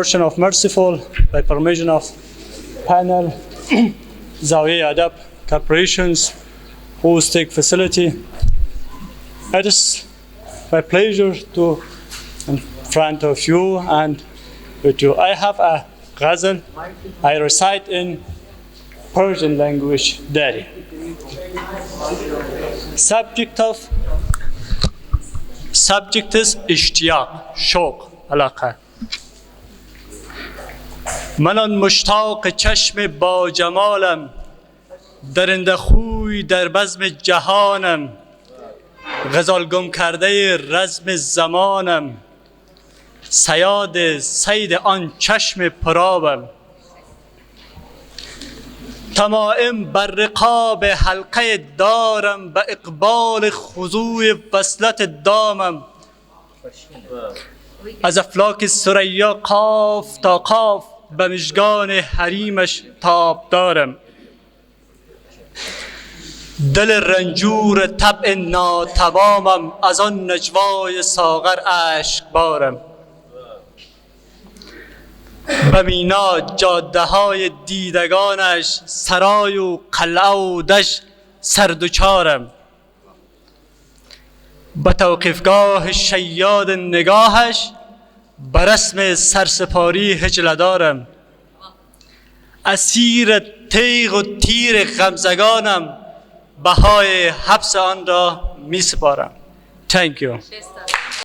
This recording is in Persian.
Portion of Merciful, by permission of panel, Zawiya Adab Corporation's hosting facility. It is my pleasure to in front of you and with you. I have a ghazal I recite in Persian language daily. Subject is اشتیاق، شوق، علاقه. من آن مشتاق چشم با جمالم، درنده خوی در بزم جهانم، غزال گم کرده رزم زمانم، صیاد صید آن چشم پرآبم. تمائم بر رقاب حلقه دارم، به اقبال خضوع وصلت دامم. از افلاک ثریا قاف تا قاف، به مژگان حریمش تاب دارم. دل رنجور طبع ناتوامم، از آن نجوای ساغر اشک بارم. به مینا جاده های دیدگانش، سرای و قلعه و دشت سردوچارم. به توقیفگاه شیاد نگاهش، به رسم سرسپاری هجله دارم. اسیر تیغ و تیر غمزگانم، بهای حبس آن را می سپارم. Thank you.